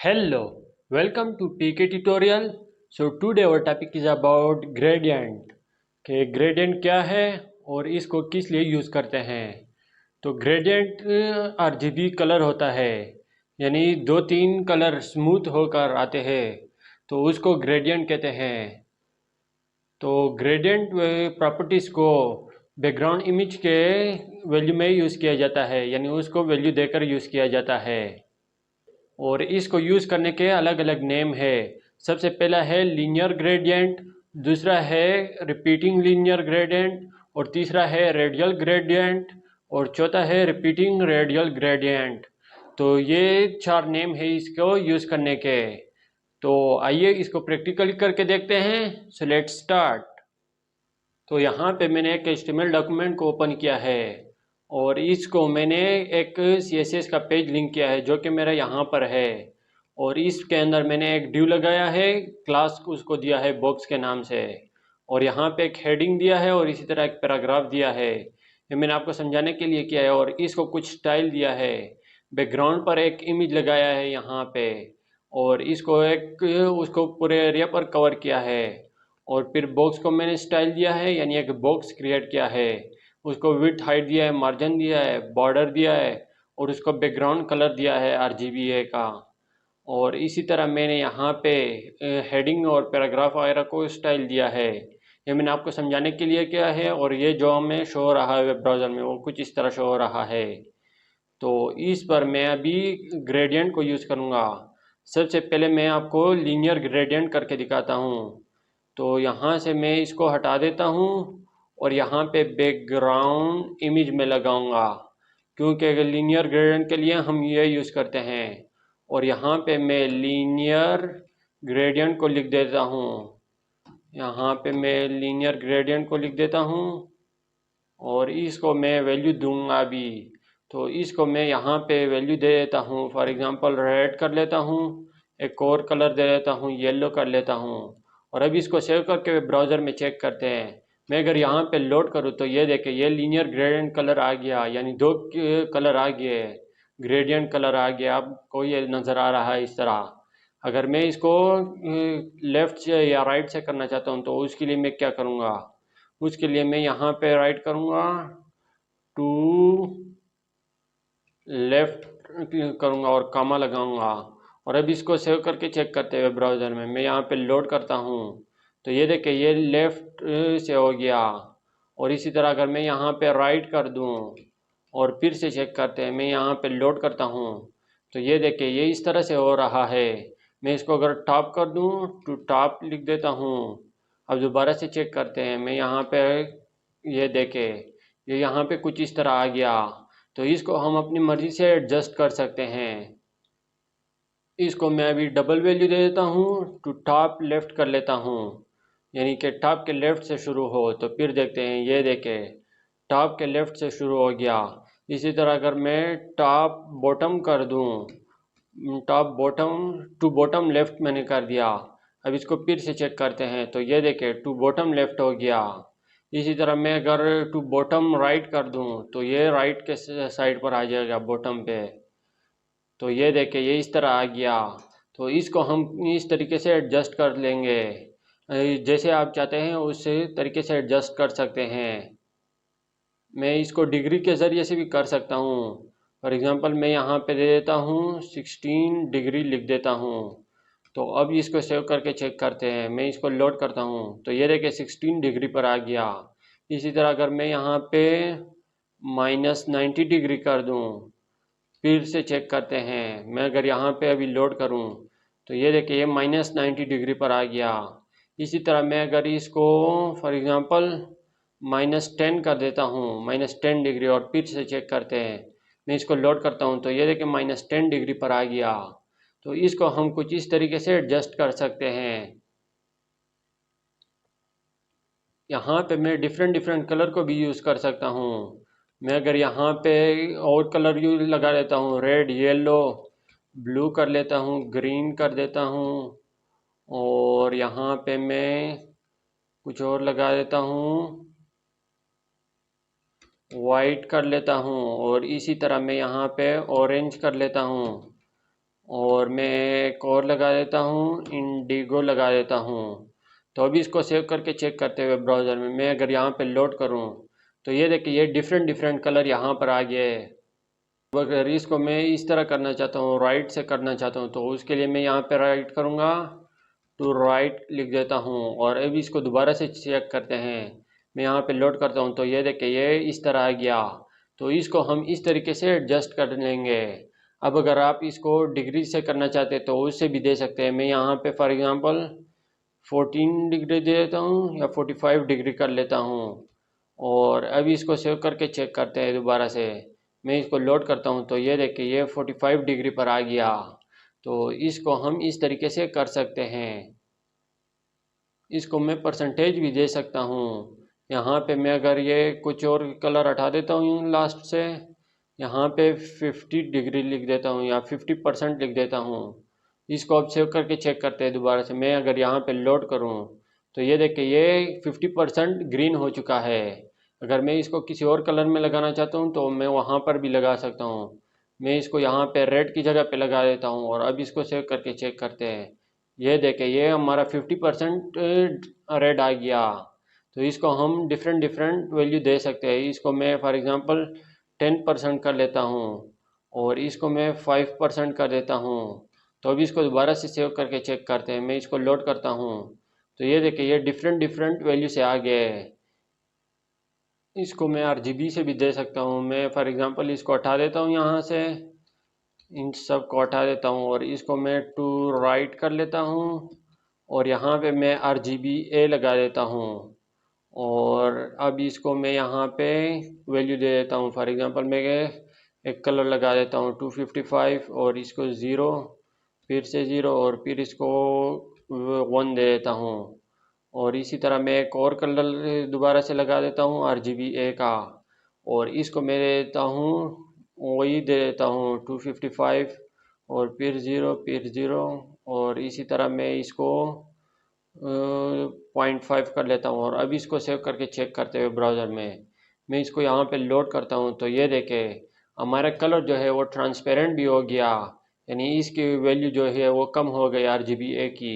Hello, welcome to PK tutorial. So today our topic is about gradient कि gradient क्या है और इसको किस लिए यूज़ करते हैं। तो gradient RGB कलर होता है, यानी दो तीन कलर स्मूथ होकर आते हैं तो उसको gradient कहते हैं। तो ग्रेडियंट प्रॉपर्टीज़ को बैकग्राउंड इमेज के वैल्यू में यूज़ किया जाता है, यानी उसको वैल्यू देकर यूज़ किया जाता है और इसको यूज़ करने के अलग अलग नेम है। सबसे पहला है लीनियर ग्रेडियंट, दूसरा है रिपीटिंग लीनियर ग्रेडियंट और तीसरा है रेडियल ग्रेडियंट और चौथा है रिपीटिंग रेडियल ग्रेडियंट। तो ये चार नेम है इसको यूज़ करने के। तो आइए इसको प्रैक्टिकली करके देखते हैं। So let's start. तो यहाँ पे मैंने एक HTML डॉक्यूमेंट को ओपन किया है और इसको मैंने एक CSS का पेज लिंक किया है जो कि मेरा यहाँ पर है और इसके अंदर मैंने एक डिव लगाया है, क्लास उसको दिया है बॉक्स के नाम से और यहाँ पे एक हेडिंग दिया है और इसी तरह एक पैराग्राफ दिया है। ये मैंने आपको समझाने के लिए किया है और इसको कुछ स्टाइल दिया है। बैकग्राउंड पर एक इमेज लगाया है यहाँ पे और इसको एक उसको पूरे एरिया पर कवर किया है और फिर बॉक्स को मैंने स्टाइल दिया है, यानी एक बॉक्स क्रिएट किया है। उसको विड्थ हाइट दिया है, मार्जिन दिया है, बॉर्डर दिया है और उसको बैकग्राउंड कलर दिया है RGBA का। और इसी तरह मैंने यहाँ पे हेडिंग और पैराग्राफ वगैरह को स्टाइल दिया है। ये मैंने आपको समझाने के लिए किया है और ये जो हमें शो हो रहा है वेब ब्राउज़र में वो कुछ इस तरह शो हो रहा है। तो इस पर मैं अभी ग्रेडियंट को यूज़ करूँगा। सबसे पहले मैं आपको लीनियर ग्रेडियंट करके दिखाता हूँ। तो यहाँ से मैं इसको हटा देता हूँ और यहाँ पे बैकग्राउंड इमेज में लगाऊंगा, क्योंकि लीनियर ग्रेडियंट के लिए हम ये यूज़ करते हैं। और यहाँ पे मैं लीनियर ग्रेडियंट को लिख देता हूँ। यहाँ पे मैं लीनियर ग्रेडियंट को लिख देता हूँ और इसको मैं वैल्यू दूंगा अभी। तो इसको मैं यहाँ पे वैल्यू दे देता हूँ, फॉर एग्जांपल रेड कर लेता हूँ, एक और कलर दे देता हूँ, येलो कर लेता हूँ और अब इसको सेव करके ब्राउज़र में चेक करते हैं। मैं अगर यहाँ पे लोड करूँ तो ये देखें, ये लीनियर ग्रेडियंट कलर आ गया, यानी दो कलर आ गए, ग्रेडियंट कलर आ गया। आपको ये नज़र आ रहा है इस तरह। अगर मैं इसको लेफ़्ट से या राइट से करना चाहता हूँ तो उसके लिए मैं क्या करूँगा, उसके लिए मैं यहाँ पे राइट करूँगा, टू लेफ़्ट करूँगा और कामा लगाऊँगा और अब इसको सेव करके चेक करते हुए ब्राउज़र में मैं यहाँ पे लोड करता हूँ तो ये देखिए ये लेफ़्ट से हो गया। और इसी तरह अगर मैं यहाँ पे राइट कर दूँ और फिर से चेक करते हैं, मैं यहाँ पे लोड करता हूँ तो ये देखिए ये इस तरह से हो रहा है। मैं इसको अगर टॉप कर दूँ टू टॉप लिख देता हूँ। अब दोबारा से चेक करते हैं, मैं यहाँ पे ये देखें ये यहाँ पे कुछ इस तरह आ गया। तो इसको हम अपनी मर्ज़ी से एडजस्ट कर सकते हैं। इसको मैं अभी डबल वैल्यू दे देता हूँ, टू टॉप लेफ़्ट कर लेता हूँ, यानी कि टॉप के लेफ़्ट से शुरू हो। तो फिर देखते हैं, ये देखें टॉप के लेफ़्ट से शुरू हो गया। इसी तरह अगर मैं टॉप बॉटम कर दूँ, top bottom to bottom left मैंने कर दिया। अब इसको फिर से चेक करते हैं तो ये देखें टू बॉटम लेफ़्ट हो गया। इसी तरह मैं अगर टू बॉटम राइट कर दूं तो ये राइट के साइड पर आ जाएगा बॉटम पे। तो ये देखें ये इस तरह आ गया। तो इसको हम इस तरीके से एडजस्ट कर लेंगे, जैसे आप चाहते हैं उस तरीके से एडजस्ट कर सकते हैं। मैं इसको डिग्री के ज़रिए से भी कर सकता हूँ। फॉर एग्ज़ाम्पल मैं यहाँ पे दे देता हूँ 16 डिग्री लिख देता हूँ। तो अब इसको सेव करके चेक करते हैं, मैं इसको लोड करता हूँ तो ये देखिए 16 डिग्री पर आ गया। इसी तरह अगर मैं यहाँ पे -90 डिग्री कर दूँ, फिर से चेक करते हैं, मैं अगर यहाँ पे अभी लोड करूँ तो ये देखिए ये -90 डिग्री पर आ गया। इसी तरह मैं अगर इसको फॉर एग्ज़ाम्पल -10 कर देता हूँ, -10 डिग्री, और फिर से चेक करते हैं, मैं इसको लोड करता हूँ तो ये देखिए -10 डिग्री पर आ गया। तो इसको हम कुछ इस तरीके से एडजस्ट कर सकते हैं। यहाँ पे मैं डिफरेंट कलर को भी यूज़ कर सकता हूँ। मैं अगर यहाँ पे और कलर यूज लगा लेता हूँ, रेड, येलो, ब्लू कर लेता हूँ, ग्रीन कर देता हूँ और यहाँ पे मैं कुछ और लगा देता हूँ, वाइट कर लेता हूँ और इसी तरह मैं यहाँ पे ऑरेंज कर लेता हूँ और मैं एक और लगा देता हूँ, इंडिगो लगा देता हूँ। तो अभी इसको सेव करके चेक करते हुए ब्राउज़र में मैं अगर यहाँ पे लोड करूँ तो ये देखिए ये डिफरेंट डिफरेंट कलर यहाँ पर आ गया है। अगर इसको मैं इस तरह करना चाहता हूँ, राइट से करना चाहता हूँ, तो उसके लिए मैं यहाँ पे राइट करूँगा, टू राइट लिख देता हूँ और अभी इसको दोबारा से चेक करते हैं। मैं यहाँ पे लोड करता हूँ तो ये देखिए ये इस तरह आ गया। तो इसको हम इस तरीके से एडजस्ट कर लेंगे। अब अगर आप इसको डिग्री से करना चाहते हैं तो उससे भी दे सकते हैं। मैं यहाँ पे फॉर एग्ज़ाम्पल 14 डिग्री दे देता हूँ या 45 डिग्री कर लेता हूँ। और अभी इसको सेव करके चेक करते हैं दोबारा से। मैं इसको लोड करता हूँ तो ये देखिए ये 45 डिग्री पर आ गया। तो इसको हम इस तरीके से कर सकते हैं। इसको मैं परसेंटेज भी दे सकता हूँ। यहाँ पे मैं अगर ये कुछ और कलर हटा देता हूँ लास्ट से, यहाँ पे 50 डिग्री लिख देता हूँ या 50% लिख देता हूँ। इसको अब सेव करके चेक करते हैं दोबारा से। मैं अगर यहाँ पे लोड करूँ तो ये देखिए ये 50% ग्रीन हो चुका है। अगर मैं इसको किसी और कलर में लगाना चाहता हूँ तो मैं वहाँ पर भी लगा सकता हूँ। मैं इसको यहाँ पे रेड की जगह पे लगा देता हूँ और अब इसको सेव करके चेक करते हैं। ये देखें ये हमारा 50% रेड आ गया। तो इसको हम डिफरेंट डिफरेंट वैल्यू दे सकते हैं। इसको मैं फॉर एग्ज़ाम्पल 10% कर लेता हूँ और इसको मैं 5% कर देता हूँ। तो अभी इसको दोबारा से सेव करके चेक करते हैं। मैं इसको लोड करता हूँ तो ये देखिए ये डिफरेंट डिफरेंट वैल्यू से आ गए। इसको मैं RGB से भी दे सकता हूँ। मैं फॉर एग्ज़ाम्पल इसको हटा देता हूँ यहाँ से, इन सब को हटा देता हूँ और इसको मैं टू राइट कर लेता हूँ और यहाँ पे मैं RGBA लगा देता हूँ। और अब इसको मैं यहाँ पे वैल्यू दे देता हूँ। फॉर एग्ज़ाम्पल मैं एक कलर लगा देता हूँ 255 और इसको ज़ीरो, फिर से ज़ीरो और फिर इसको 1 दे देता हूँ। और इसी तरह मैं एक और कलर दोबारा से लगा देता हूँ RGBA का और इसको मैं दे देता हूँ, वही दे देता हूँ 255 और फिर ज़ीरो फिर ज़ीरो। और इसी तरह मैं इसको 0.5 कर लेता हूँ और अब इसको सेव करके चेक करते हुए ब्राउज़र में मैं इसको यहाँ पे लोड करता हूँ तो ये देखें हमारा कलर जो है वो ट्रांसपेरेंट भी हो गया। यानी इसकी वैल्यू जो है वो कम हो गई RGBA की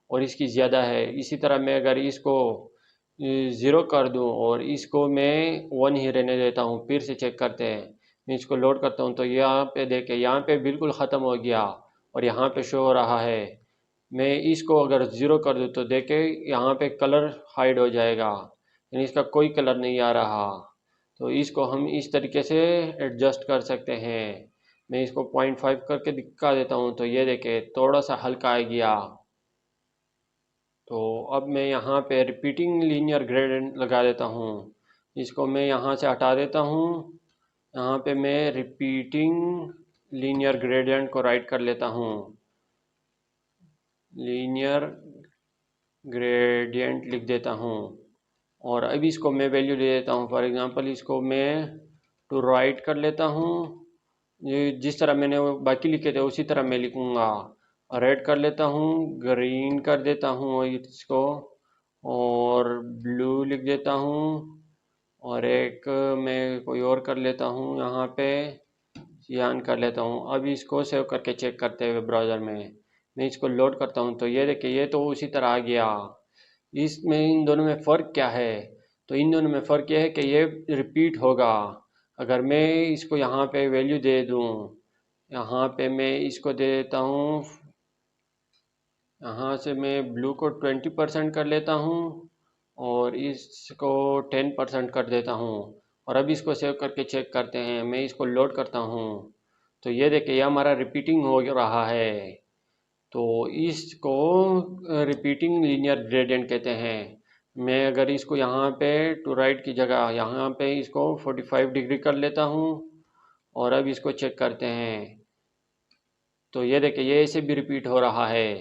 और इसकी ज़्यादा है। इसी तरह मैं अगर इसको ज़ीरो कर दूं और इसको मैं 1 ही रहने देता हूं, फिर से चेक करते हैं। मैं इसको लोड करता हूं तो यहाँ पे देखें यहाँ पे बिल्कुल ख़त्म हो गया और यहाँ पे शो हो रहा है। मैं इसको अगर ज़ीरो कर दूं तो देखें यहाँ पे कलर हाइड हो जाएगा, यानी इसका कोई कलर नहीं आ रहा। तो इसको हम इस तरीके से एडजस्ट कर सकते हैं। मैं इसको 0.5 करके दिखा देता हूँ तो ये देखें थोड़ा सा हल्का आ गया। तो अब मैं यहाँ पे रिपीटिंग लीनियर ग्रेडियंट लगा देता हूँ। इसको मैं यहाँ से हटा देता हूँ। यहाँ पे मैं रिपीटिंग लीनियर ग्रेडियंट को राइट कर लेता हूँ, लीनियर ग्रेडियंट लिख देता हूँ और अब इसको मैं वैल्यू दे देता हूँ। फॉर एग्ज़ाम्पल इसको मैं टू राइट कर लेता हूँ। ये जिस तरह मैंने वो बाकी लिखे थे उसी तरह मैं लिखूँगा। रेड कर लेता हूँ, ग्रीन कर देता हूँ इसको और ब्लू लिख देता हूँ और एक मैं कोई और कर लेता हूँ यहाँ पे, सियान कर लेता हूँ। अब इसको सेव करके चेक करते हुए ब्राउज़र में मैं इसको लोड करता हूँ तो ये देखिए ये तो उसी तरह आ गया। इसमें इन दोनों में फ़र्क क्या है? तो इन दोनों में फ़र्क यह है कि ये रिपीट होगा। अगर मैं इसको यहाँ पे वैल्यू दे दूँ, यहाँ पे मैं इसको दे देता हूँ, यहाँ से मैं ब्लू को 20% कर लेता हूँ और इसको 10% कर देता हूँ और अब इसको सेव करके चेक करते हैं। मैं इसको लोड करता हूँ तो ये देखिए ये हमारा रिपीटिंग हो रहा है। तो इसको रिपीटिंग लीनियर ग्रेडियंट कहते हैं। मैं अगर इसको यहाँ पे टू राइट की जगह यहाँ पे इसको 45 डिग्री कर लेता हूँ और अब इसको चेक करते हैं तो ये देखिए ये ऐसे भी रिपीट हो रहा है।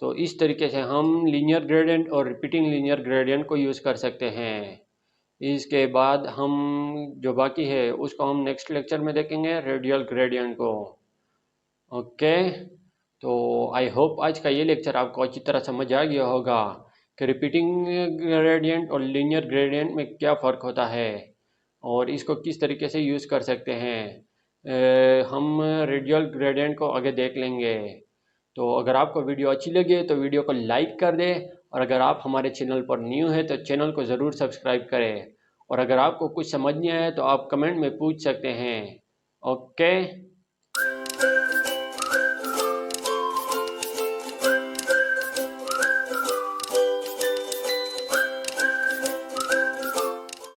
तो इस तरीके से हम लीनियर ग्रेडियंट और रिपीटिंग लीनियर ग्रेडियंट को यूज़ कर सकते हैं। इसके बाद हम जो बाकी है उसको हम नेक्स्ट लेक्चर में देखेंगे, रेडियल ग्रेडियंट को। ओके, तो आई होप आज का ये लेक्चर आपको अच्छी तरह समझ आ गया होगा कि रिपीटिंग ग्रेडियंट और लीनियर ग्रेडियंट में क्या फ़र्क होता है और इसको किस तरीके से यूज़ कर सकते हैं। हम रेडियल ग्रेडियंट को आगे देख लेंगे। तो अगर आपको वीडियो अच्छी लगे तो वीडियो को लाइक कर दें, और अगर आप हमारे चैनल पर न्यू हैं तो चैनल को ज़रूर सब्सक्राइब करें, और अगर आपको कुछ समझ नहीं आया तो आप कमेंट में पूछ सकते हैं। ओके।